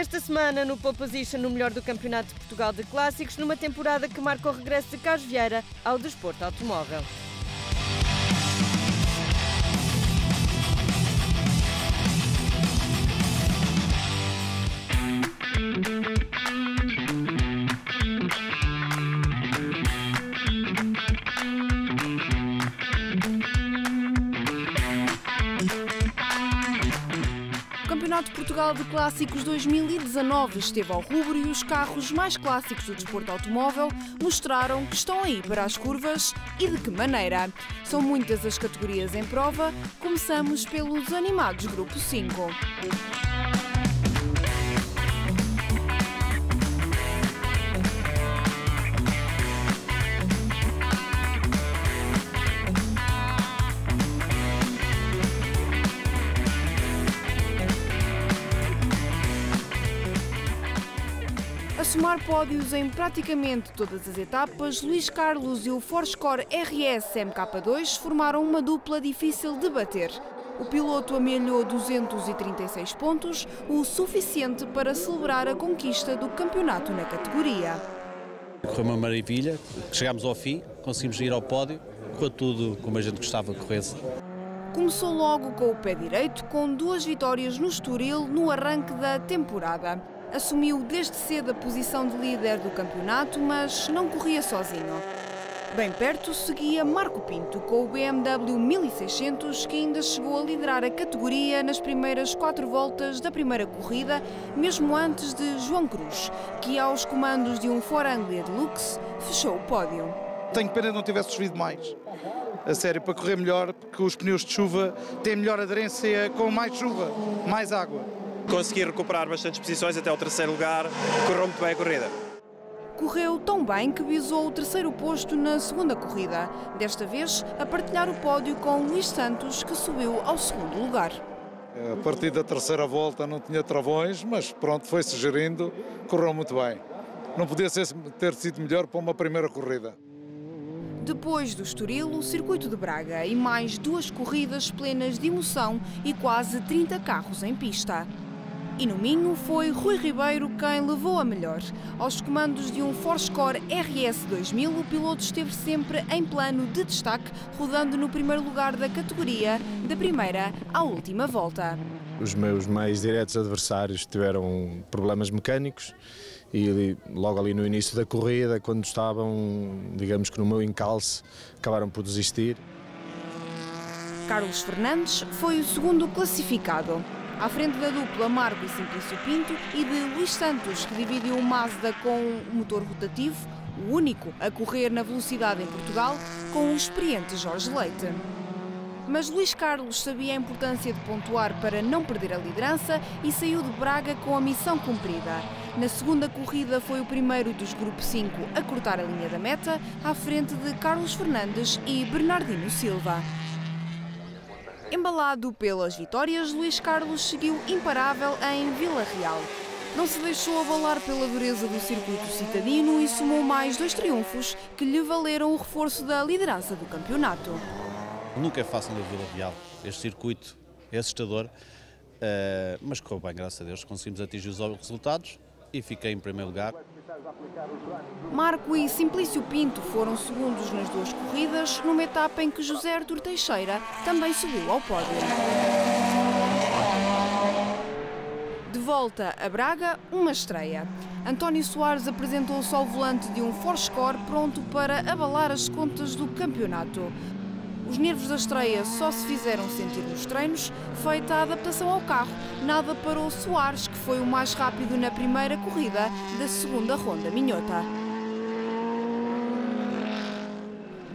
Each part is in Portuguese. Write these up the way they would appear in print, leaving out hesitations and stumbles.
Esta semana no Pole Position, no melhor do Campeonato de Portugal de Clássicos, numa temporada que marca o regresso de Carlos Vieira ao desporto automóvel. O Campeonato de Portugal de Clássicos 2019 esteve ao rubro e os carros mais clássicos do desporto automóvel mostraram que estão aí para as curvas e de que maneira. São muitas as categorias em prova, começamos pelos animados Grupo 5. A somar pódios em praticamente todas as etapas, Luís Carlos e o Forscore RS MK2 formaram uma dupla difícil de bater. O piloto amealhou 236 pontos, o suficiente para celebrar a conquista do campeonato na categoria. Correu uma maravilha, chegámos ao fim, conseguimos ir ao pódio, correu tudo como a gente gostava que corresse. Começou logo com o pé direito, com 2 vitórias no Estoril no arranque da temporada. Assumiu desde cedo a posição de líder do campeonato, mas não corria sozinho. Bem perto seguia Marco Pinto, com o BMW 1600, que ainda chegou a liderar a categoria nas primeiras 4 voltas da primeira corrida, mesmo antes de João Cruz, que aos comandos de um Ford Anglia Deluxe fechou o pódio. Tenho pena de não tivesse subido mais, a sério, para correr melhor, porque os pneus de chuva têm melhor aderência com mais chuva, mais água. Consegui recuperar bastantes posições até o 3º lugar, correu muito bem a corrida. Correu tão bem que visou o 3º posto na segunda corrida, desta vez a partilhar o pódio com Luís Santos, que subiu ao 2º lugar. A partir da 3ª volta não tinha travões, mas pronto, foi-se gerindo, correu muito bem. Não podia ter sido melhor para uma primeira corrida. Depois do Estoril, o circuito de Braga e mais 2 corridas plenas de emoção e quase 30 carros em pista. E no Minho foi Rui Ribeiro quem levou a melhor. Aos comandos de um Forscore RS 2000, o piloto esteve sempre em plano de destaque, rodando no primeiro lugar da categoria, da primeira à última volta. Os meus mais diretos adversários tiveram problemas mecânicos e logo ali no início da corrida, quando estavam, digamos que no meu encalce, acabaram por desistir. Carlos Fernandes foi o segundo classificado, à frente da dupla Marco e Simplício Pinto e de Luís Santos, que dividiu o Mazda com o motor rotativo, o único a correr na velocidade em Portugal, com o experiente Jorge Leite. Mas Luís Carlos sabia a importância de pontuar para não perder a liderança e saiu de Braga com a missão cumprida. Na segunda corrida foi o primeiro dos Grupo 5 a cortar a linha da meta, à frente de Carlos Fernandes e Bernardino Silva. Embalado pelas vitórias, Luís Carlos seguiu imparável em Vila Real. Não se deixou abalar pela dureza do circuito citadino e somou mais 2 triunfos que lhe valeram o reforço da liderança do campeonato. Nunca é fácil na Vila Real, este circuito é assustador, mas correu bem, graças a Deus, conseguimos atingir os resultados e fiquei em primeiro lugar. Marco e Simplício Pinto foram segundos nas 2 corridas, numa etapa em que José Artur Teixeira também subiu ao pódio. De volta a Braga, uma estreia. António Soares apresentou-se ao volante de um Forscore pronto para abalar as contas do campeonato. Os nervos da estreia só se fizeram sentir nos treinos, feita a adaptação ao carro. Nada parou Soares, que foi o mais rápido na primeira corrida da segunda ronda minhota.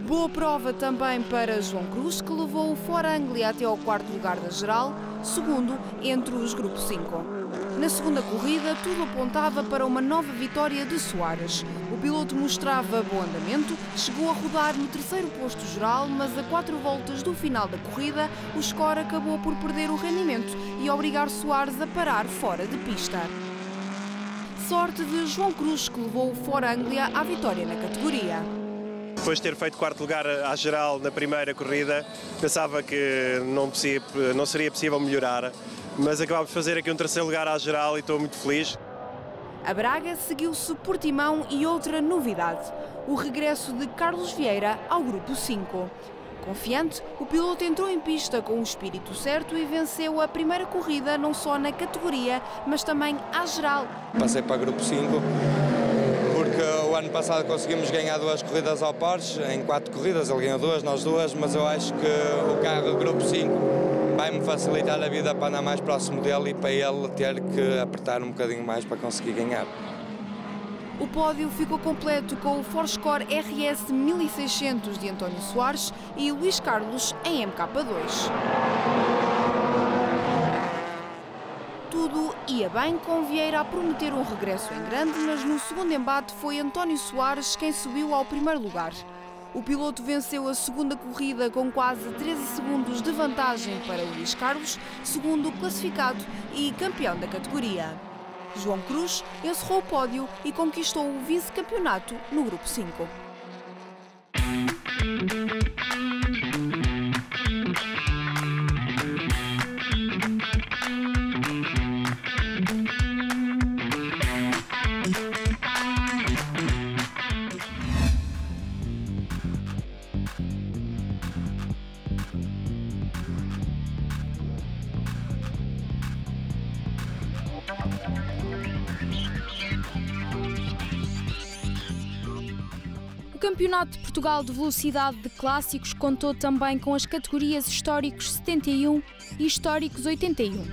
Boa prova também para João Cruz, que levou o Ford Anglia até ao 4º lugar da geral, segundo entre os Grupo 5. Na segunda corrida, tudo apontava para uma nova vitória de Soares. O piloto mostrava bom andamento, chegou a rodar no 3º posto geral, mas a 4 voltas do final da corrida, o Score acabou por perder o rendimento e obrigar Soares a parar fora de pista. Sorte de João Cruz, que levou o Ford Anglia à vitória na categoria. Depois de ter feito 4º lugar à geral na primeira corrida, pensava que não seria possível melhorar. mas acabámos de fazer aqui um terceiro lugar à geral e estou muito feliz. A Braga seguiu-se Portimão e outra novidade, o regresso de Carlos Vieira ao Grupo 5. Confiante, o piloto entrou em pista com o espírito certo e venceu a primeira corrida não só na categoria, mas também à geral. Passei para o Grupo 5 porque o ano passado conseguimos ganhar 2 corridas ao Porsche, em 4 corridas, ele ganhou 2, nós 2, mas eu acho que o carro Grupo 5 vai-me facilitar a vida para andar mais próximo dele e para ele ter que apertar um bocadinho mais para conseguir ganhar. O pódio ficou completo com o Forscore RS 1600 de António Soares e Luís Carlos em MK2. Tudo ia bem com Vieira a prometer um regresso em grande, mas no segundo embate foi António Soares quem subiu ao primeiro lugar. O piloto venceu a segunda corrida com quase 13 segundos de vantagem para Luís Carlos, segundo classificado e campeão da categoria. João Cruz encerrou o pódio e conquistou o vice-campeonato no Grupo 5. O Campeonato de Portugal de Velocidade de Clássicos contou também com as categorias Históricos 71 e Históricos 81.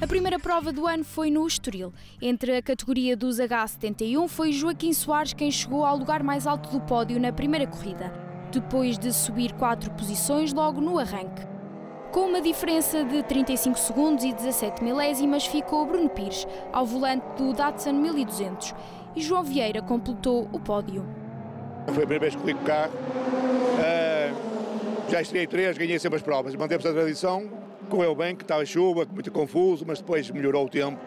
A primeira prova do ano foi no Estoril. Entre a categoria dos H71 foi Joaquim Soares quem chegou ao lugar mais alto do pódio na primeira corrida, depois de subir 4 posições logo no arranque. Com uma diferença de 35 segundos e 17 milésimas ficou Bruno Pires, ao volante do Datsun 1200, e João Vieira completou o pódio. Foi a primeira vez que corri com o carro, já estreiei 3, ganhei sempre as provas, mantemos a tradição, correu bem, que estava chuva, muito confuso, mas depois melhorou o tempo.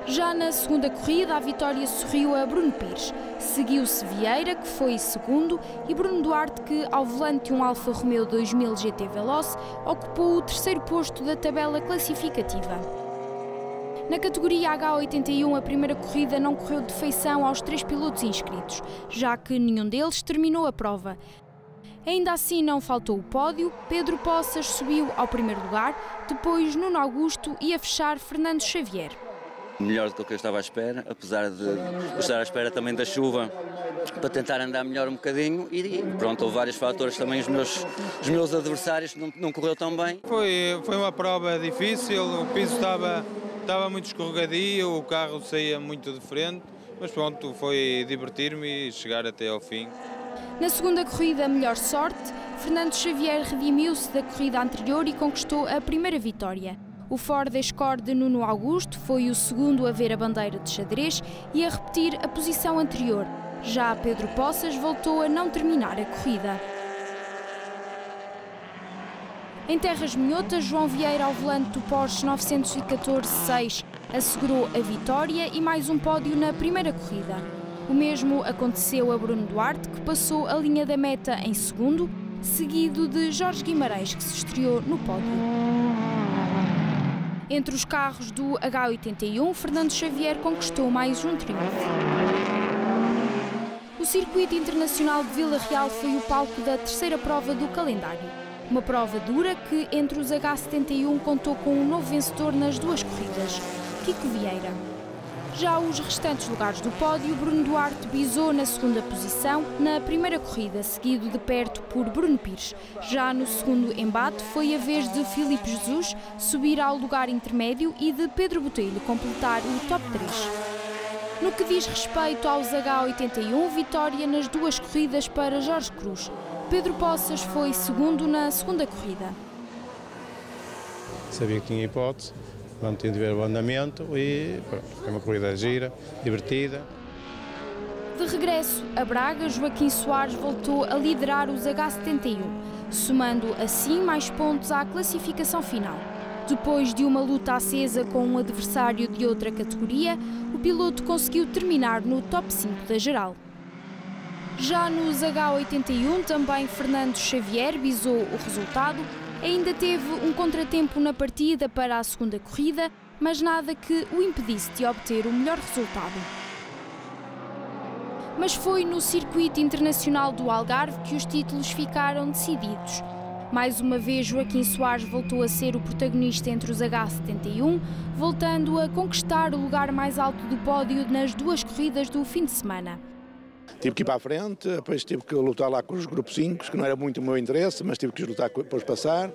Já na segunda corrida, a vitória sorriu a Bruno Pires. Seguiu-se Vieira, que foi segundo, e Bruno Duarte, que, ao volante de um Alfa Romeo 2000 GT Veloce, ocupou o terceiro posto da tabela classificativa. Na categoria H81, a primeira corrida não correu de feição aos 3 pilotos inscritos, já que nenhum deles terminou a prova. Ainda assim não faltou o pódio, Pedro Poças subiu ao primeiro lugar, depois Nuno Augusto e a fechar Fernando Xavier. Melhor do que eu estava à espera, apesar de estar à espera também da chuva, para tentar andar melhor um bocadinho e pronto, houve vários fatores também, os meus adversários não correu tão bem. Foi uma prova difícil, o piso estava muito escorregadio, o carro saía muito de frente, mas pronto, foi divertir-me e chegar até ao fim. Na segunda corrida, melhor sorte, Fernando Xavier redimiu-se da corrida anterior e conquistou a primeira vitória. O Ford Escort de Nuno Augusto foi o segundo a ver a bandeira de xadrez e a repetir a posição anterior. Já Pedro Poças voltou a não terminar a corrida. Em terras minhotas, João Vieira, ao volante do Porsche 914-6, assegurou a vitória e mais um pódio na primeira corrida. O mesmo aconteceu a Bruno Duarte, que passou a linha da meta em segundo, seguido de Jorge Guimarães, que se estreou no pódio. Entre os carros do H81, Fernando Xavier conquistou mais um triunfo. O Circuito Internacional de Vila Real foi o palco da terceira prova do calendário. Uma prova dura que, entre os H71, contou com um novo vencedor nas 2 corridas, Kiko Vieira. Já os restantes lugares do pódio, Bruno Duarte bisou na segunda posição na primeira corrida, seguido de perto por Bruno Pires. Já no segundo embate foi a vez de Filipe Jesus subir ao lugar intermédio e de Pedro Botelho completar o top 3. No que diz respeito aos H81, vitória nas 2 corridas para Jorge Cruz. Pedro Poças foi segundo na segunda corrida. Sabia que tinha hipótese. Vamos ter de ver o andamento e pronto, foi uma corrida gira, divertida. De regresso a Braga, Joaquim Soares voltou a liderar os H71, somando assim mais pontos à classificação final. Depois de uma luta acesa com um adversário de outra categoria, o piloto conseguiu terminar no top 5 da geral. Já nos H81, também Fernando Xavier bisou o resultado. Ainda teve um contratempo na partida para a segunda corrida, mas nada que o impedisse de obter o melhor resultado. Mas foi no circuito internacional do Algarve que os títulos ficaram decididos. Mais uma vez, Joaquim Soares voltou a ser o protagonista entre os H71, voltando a conquistar o lugar mais alto do pódio nas duas corridas do fim de semana. Tive que ir para a frente, depois tive que lutar lá com os grupos 5, que não era muito o meu interesse, mas tive que lutar para os passar,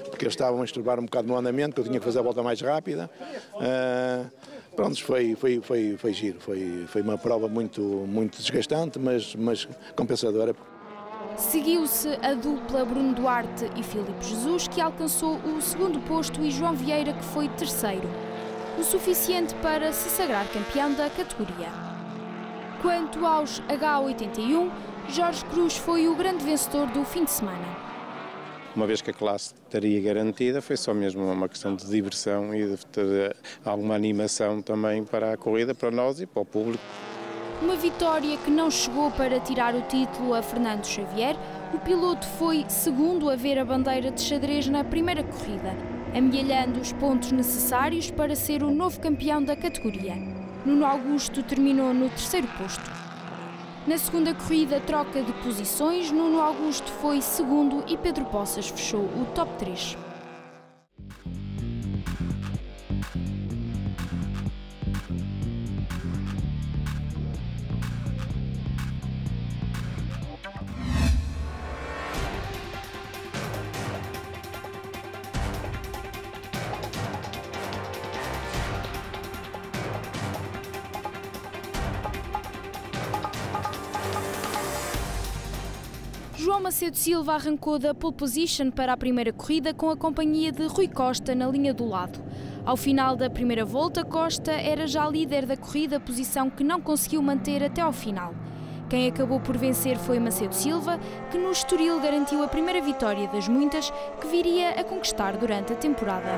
porque eles estavam a estorbar um bocado no andamento, que eu tinha que fazer a volta mais rápida. Pronto, foi giro, foi uma prova muito desgastante, mas compensadora. Seguiu-se a dupla Bruno Duarte e Filipe Jesus, que alcançou o segundo posto, e João Vieira, que foi terceiro, o suficiente para se sagrar campeão da categoria. Quanto aos H81, Jorge Cruz foi o grande vencedor do fim de semana. Uma vez que a classe estaria garantida, foi só mesmo uma questão de diversão e de ter alguma animação também para a corrida, para nós e para o público. Uma vitória que não chegou para tirar o título a Fernando Xavier. O piloto foi segundo a ver a bandeira de xadrez na primeira corrida, amealhando os pontos necessários para ser o novo campeão da categoria. Nuno Augusto terminou no terceiro posto. Na segunda corrida, troca de posições, Nuno Augusto foi segundo e Pedro Poças fechou o top 3. João Macedo Silva arrancou da pole position para a primeira corrida com a companhia de Rui Costa na linha do lado. Ao final da primeira volta, Costa era já líder da corrida, posição que não conseguiu manter até ao final. Quem acabou por vencer foi Macedo Silva, que no Estoril garantiu a primeira vitória das muitas que viria a conquistar durante a temporada.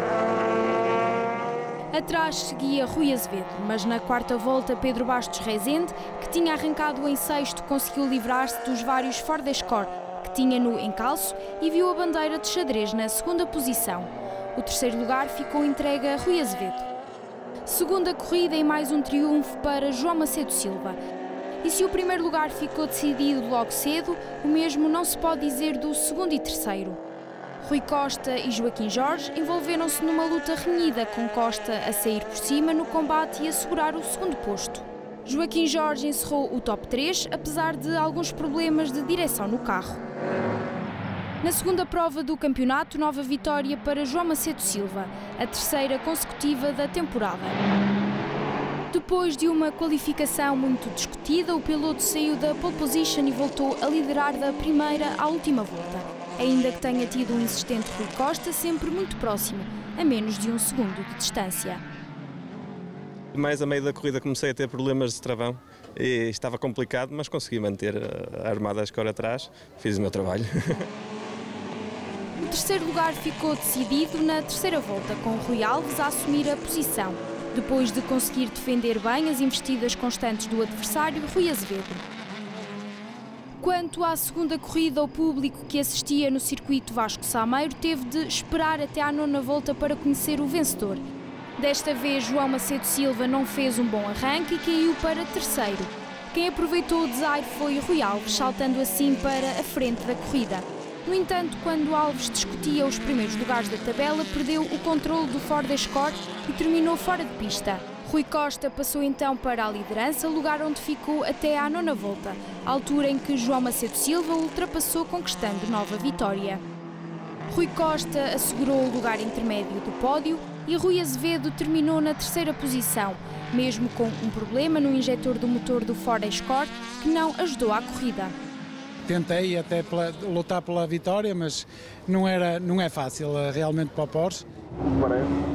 Atrás seguia Rui Azevedo, mas na quarta volta Pedro Bastos Rezende, que tinha arrancado em sexto, conseguiu livrar-se dos vários Ford Escort que tinha no encalço e viu a bandeira de xadrez na segunda posição. O terceiro lugar ficou entregue a Rui Azevedo. Segunda corrida e mais um triunfo para João Macedo Silva. E se o primeiro lugar ficou decidido logo cedo, o mesmo não se pode dizer do segundo e terceiro. Rui Costa e Joaquim Jorge envolveram-se numa luta renhida, com Costa a sair por cima no combate e a segurar o segundo posto. Joaquim Jorge encerrou o top 3, apesar de alguns problemas de direção no carro. Na segunda prova do campeonato, nova vitória para João Macedo Silva, a terceira consecutiva da temporada. Depois de uma qualificação muito discutida, o piloto saiu da pole position e voltou a liderar da primeira à última volta, ainda que tenha tido um insistente Rui Costa sempre muito próximo, a menos de um segundo de distância. Mais a meio da corrida comecei a ter problemas de travão e estava complicado, mas consegui manter a armada Escort atrás, fiz o meu trabalho. O terceiro lugar ficou decidido na terceira volta, com Rui Alves a assumir a posição, depois de conseguir defender bem as investidas constantes do adversário, Rui Azevedo. Quanto à segunda corrida, o público que assistia no circuito Vasco Sameiro teve de esperar até à nona volta para conhecer o vencedor. Desta vez, João Macedo Silva não fez um bom arranque e caiu para terceiro. Quem aproveitou o desaire foi Rui Alves, saltando assim para a frente da corrida. No entanto, quando Alves discutia os primeiros lugares da tabela, perdeu o controle do Ford Escort e terminou fora de pista. Rui Costa passou então para a liderança, lugar onde ficou até à nona volta, altura em que João Macedo Silva ultrapassou, conquistando nova vitória. Rui Costa assegurou o lugar intermédio do pódio e Rui Azevedo terminou na terceira posição, mesmo com um problema no injetor do motor do Ford Escort que não ajudou à corrida. Tentei até lutar pela vitória, mas não é fácil realmente para o Porsche.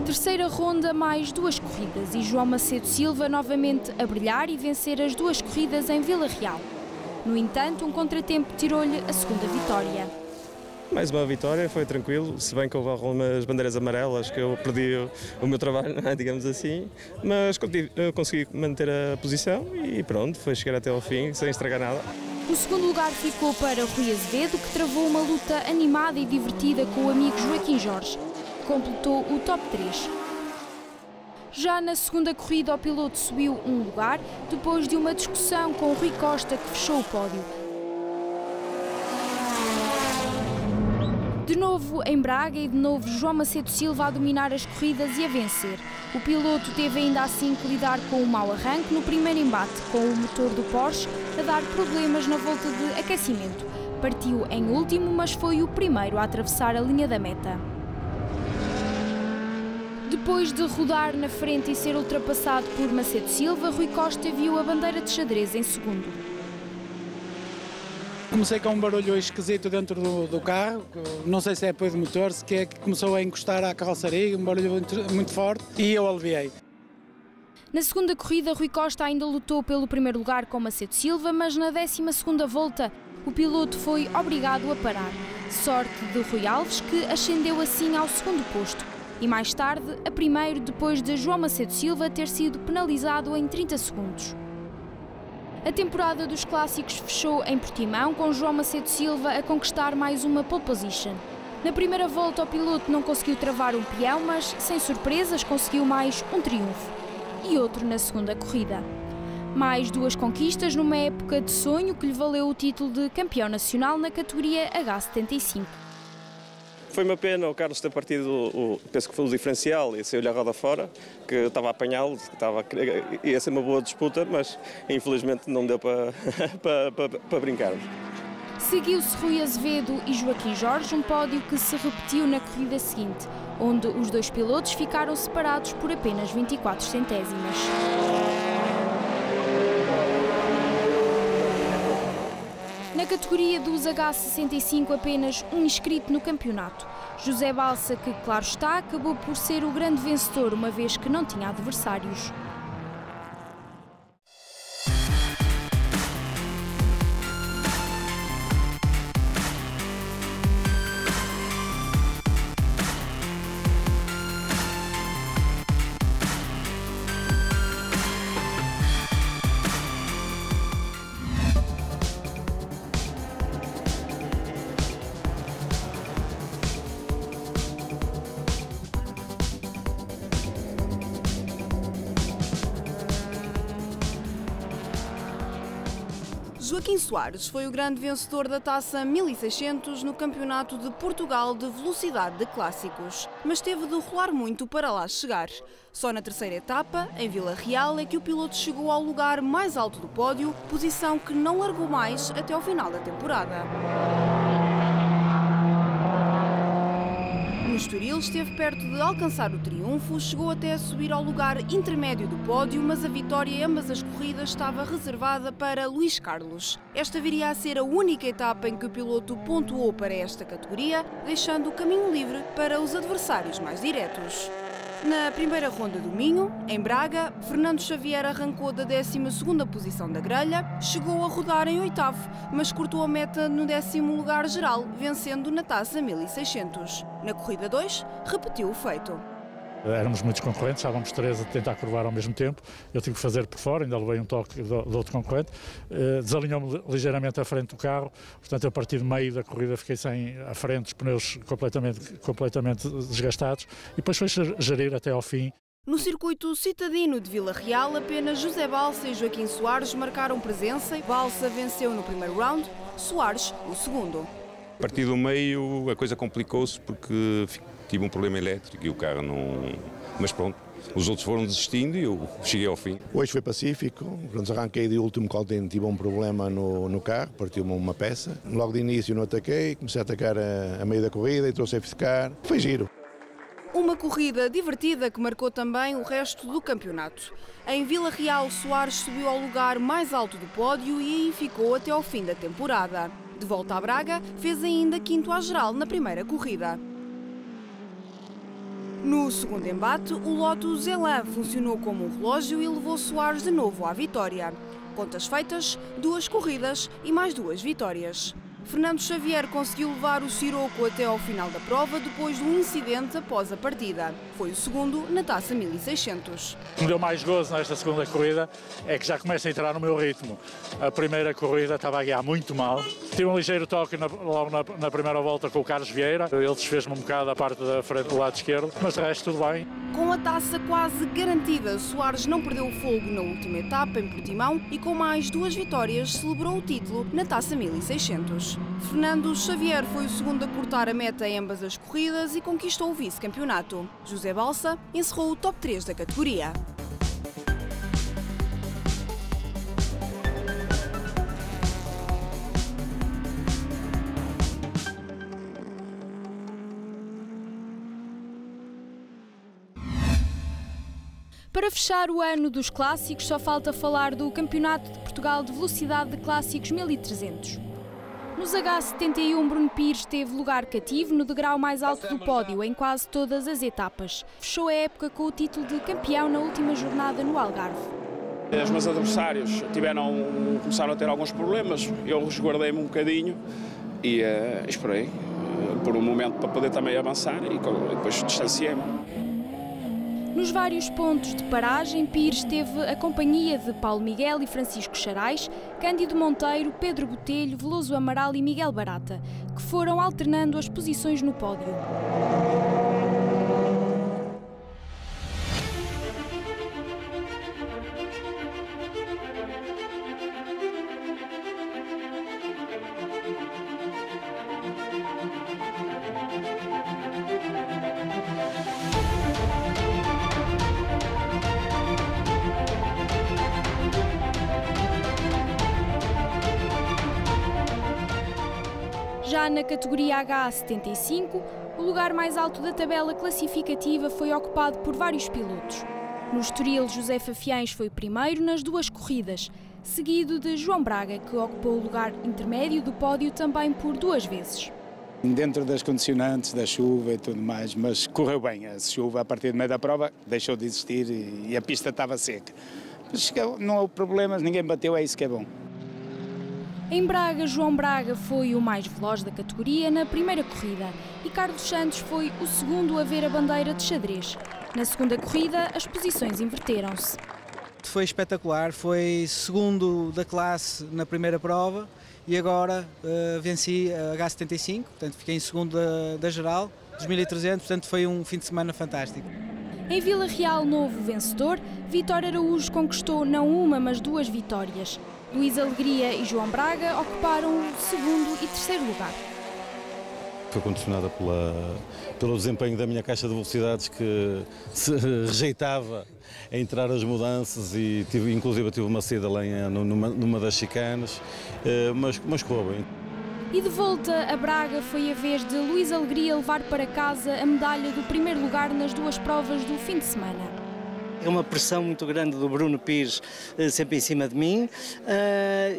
Terceira ronda, mais duas corridas e João Macedo Silva novamente a brilhar e vencer as duas corridas em Vila Real. No entanto, um contratempo tirou-lhe a segunda vitória. Mais uma vitória, foi tranquilo, se bem que houve algumas bandeiras amarelas que eu perdi o meu trabalho, digamos assim, mas consegui manter a posição e pronto, foi chegar até ao fim sem estragar nada. O segundo lugar ficou para Rui Azevedo, que travou uma luta animada e divertida com o amigo Joaquim Jorge, que completou o top 3. Já na segunda corrida, o piloto subiu um lugar, depois de uma discussão com Rui Costa, que fechou o pódio. De novo em Braga e de novo João Macedo Silva a dominar as corridas e a vencer. O piloto teve ainda assim que lidar com um mau arranque no primeiro embate, com o motor do Porsche a dar problemas na volta de aquecimento. Partiu em último, mas foi o primeiro a atravessar a linha da meta. Depois de rodar na frente e ser ultrapassado por Macedo Silva, Rui Costa viu a bandeira de xadrez em segundo. Comecei com um barulho esquisito dentro do carro, não sei se é depois do motor, se é que começou a encostar à carroceria, um barulho muito forte, e eu aliviei. Na segunda corrida, Rui Costa ainda lutou pelo primeiro lugar com Macedo Silva, mas na 12ª volta o piloto foi obrigado a parar. Sorte de Rui Alves, que ascendeu assim ao segundo posto. E mais tarde, a primeiro, depois de João Macedo Silva ter sido penalizado em 30 segundos. A temporada dos clássicos fechou em Portimão, com João Macedo Silva a conquistar mais uma pole position. Na primeira volta, o piloto não conseguiu travar um peão, mas, sem surpresas, conseguiu mais um triunfo. E outro na segunda corrida. Mais 2 conquistas numa época de sonho que lhe valeu o título de campeão nacional na categoria H75. Foi uma pena o Carlos ter partido, penso que foi o diferencial, e saiu-lhe a roda fora, que estava a apanhá-lo, ia ser uma boa disputa, mas infelizmente não deu para brincarmos. Seguiu-se Rui Azevedo e Joaquim Jorge, um pódio que se repetiu na corrida seguinte, onde os 2 pilotos ficaram separados por apenas 24 centésimas. Na categoria dos H65, apenas um inscrito no campeonato. José Balsa, que, claro está, acabou por ser o grande vencedor, uma vez que não tinha adversários. Joaquim Soares foi o grande vencedor da Taça 1600 no Campeonato de Portugal de Velocidade de Clássicos, mas teve de rolar muito para lá chegar. Só na terceira etapa, em Vila Real, é que o piloto chegou ao lugar mais alto do pódio, posição que não largou mais até ao final da temporada. No Estoril esteve perto de alcançar o triunfo, chegou até a subir ao lugar intermédio do pódio, mas a vitória em ambas as corridas estava reservada para Luís Carlos. Esta viria a ser a única etapa em que o piloto pontuou para esta categoria, deixando o caminho livre para os adversários mais diretos. Na primeira ronda do Minho, em Braga, Fernando Xavier arrancou da 12ª posição da grelha, chegou a rodar em 8º, mas cortou a meta no 10º lugar geral, vencendo na Taça 1600. Na corrida 2, repetiu o feito. Éramos muitos concorrentes, estávamos 3 a tentar curvar ao mesmo tempo, eu tive que fazer por fora, ainda levei um toque do outro concorrente, desalinhou-me ligeiramente à frente do carro, portanto a partir do meio da corrida fiquei sem à frente, os pneus completamente desgastados, e depois foi gerir até ao fim. No circuito citadino de Vila Real, apenas José Balsa e Joaquim Soares marcaram presença. Balsa venceu no primeiro round, Soares o segundo. A partir do meio a coisa complicou-se porque tive um problema elétrico e o carro não... Mas pronto, os outros foram desistindo e eu cheguei ao fim. Hoje foi pacífico, quando arranquei de último caldente tive um problema no carro, partiu-me uma peça. Logo de início não ataquei, comecei a atacar a meio da corrida e trouxe a ficar. Foi giro. Uma corrida divertida que marcou também o resto do campeonato. Em Vila Real, Soares subiu ao lugar mais alto do pódio e aí ficou até ao fim da temporada. De volta a Braga, fez ainda quinto à geral na primeira corrida. No segundo embate, o Lotus Elan funcionou como um relógio e levou Soares de novo à vitória. Contas feitas, 2 corridas e mais 2 vitórias. Fernando Xavier conseguiu levar o Siroco até ao final da prova depois do incidente após a partida. Foi o segundo na Taça 1600. O que me deu mais gozo nesta segunda corrida é que já começa a entrar no meu ritmo. A primeira corrida estava a guiar muito mal. Tive um ligeiro toque logo na primeira volta com o Carlos Vieira. Ele desfez-me um bocado a parte da frente do lado esquerdo, mas de resto tudo bem. Com a taça quase garantida, Soares não perdeu o fogo na última etapa em Portimão e com mais 2 vitórias celebrou o título na Taça 1600. Fernando Xavier foi o segundo a cortar a meta em ambas as corridas e conquistou o vice-campeonato. José Balsa encerrou o top 3 da categoria. Para fechar o ano dos clássicos, só falta falar do Campeonato de Portugal de Velocidade de Clássicos 1300. Nos H71, Bruno Pires teve lugar cativo no degrau mais alto do pódio em quase todas as etapas. Fechou a época com o título de campeão na última jornada no Algarve. Os meus adversários começaram a ter alguns problemas, eu resguardei-me um bocadinho e esperei por um momento para poder também avançar e depois distanciei-me. Nos vários pontos de paragem, Pires teve a companhia de Paulo Miguel e Francisco Charais, Cândido Monteiro, Pedro Botelho, Veloso Amaral e Miguel Barata, que foram alternando as posições no pódio. Já na categoria H75, o lugar mais alto da tabela classificativa foi ocupado por vários pilotos. No Estoril, José Fafiães foi primeiro nas 2 corridas, seguido de João Braga, que ocupou o lugar intermédio do pódio também por 2 vezes. Dentro das condicionantes, da chuva e tudo mais, mas correu bem. A chuva, a partir do meio da prova, deixou de existir e a pista estava seca. Mas não houve problemas, ninguém bateu, é isso que é bom. Em Braga, João Braga foi o mais veloz da categoria na primeira corrida e Carlos Santos foi o segundo a ver a bandeira de xadrez. Na segunda corrida, as posições inverteram-se. Foi espetacular, foi segundo da classe na primeira prova e agora venci a H75, portanto fiquei em segundo da geral, dos 1300, portanto foi um fim de semana fantástico. Em Vila Real, novo vencedor, Vítor Araújo conquistou não uma, mas 2 vitórias. Luís Alegria e João Braga ocuparam o segundo e terceiro lugar. Foi condicionada pelo desempenho da minha caixa de velocidades que se rejeitava a entrar as mudanças e inclusive tive uma saída lá numa das chicanas, mas correu bem. E de volta a Braga foi a vez de Luís Alegria levar para casa a medalha do primeiro lugar nas 2 provas do fim de semana. É uma pressão muito grande do Bruno Pires sempre em cima de mim.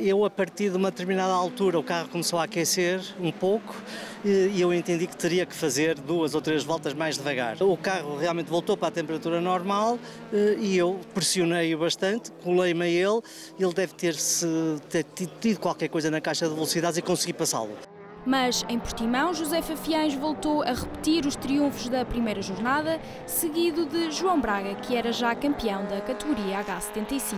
Eu, a partir de uma determinada altura, o carro começou a aquecer um pouco e eu entendi que teria que fazer 2 ou 3 voltas mais devagar. O carro realmente voltou para a temperatura normal e eu pressionei-o bastante, colei-me a ele. Ele deve ter tido qualquer coisa na caixa de velocidades e consegui passá-lo. Mas em Portimão, José Fafiães voltou a repetir os triunfos da primeira jornada, seguido de João Braga, que era já campeão da categoria H75.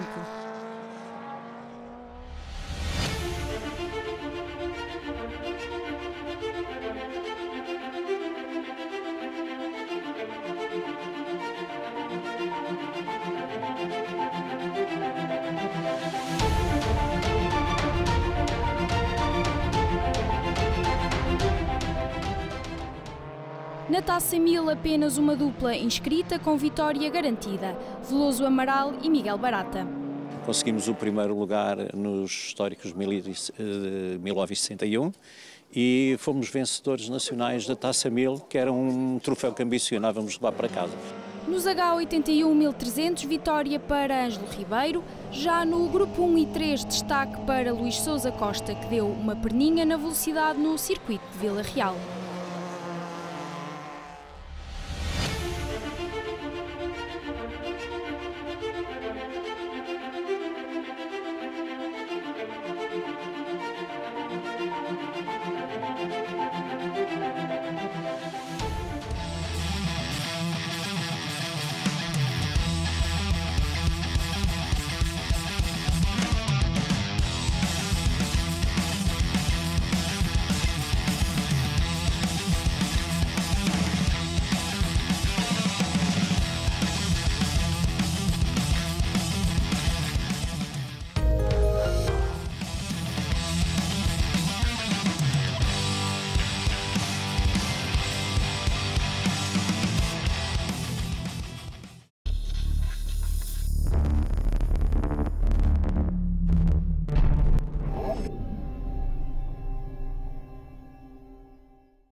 Na Taça 1000, apenas uma dupla inscrita com vitória garantida, Veloso Amaral e Miguel Barata. Conseguimos o primeiro lugar nos históricos 1961 e fomos vencedores nacionais da Taça 1000, que era um troféu que ambicionávamos levar para casa. Nos H81 1300, vitória para Ângelo Ribeiro. Já no grupo 1 e 3, destaque para Luís Sousa Costa, que deu uma perninha na velocidade no circuito de Vila Real.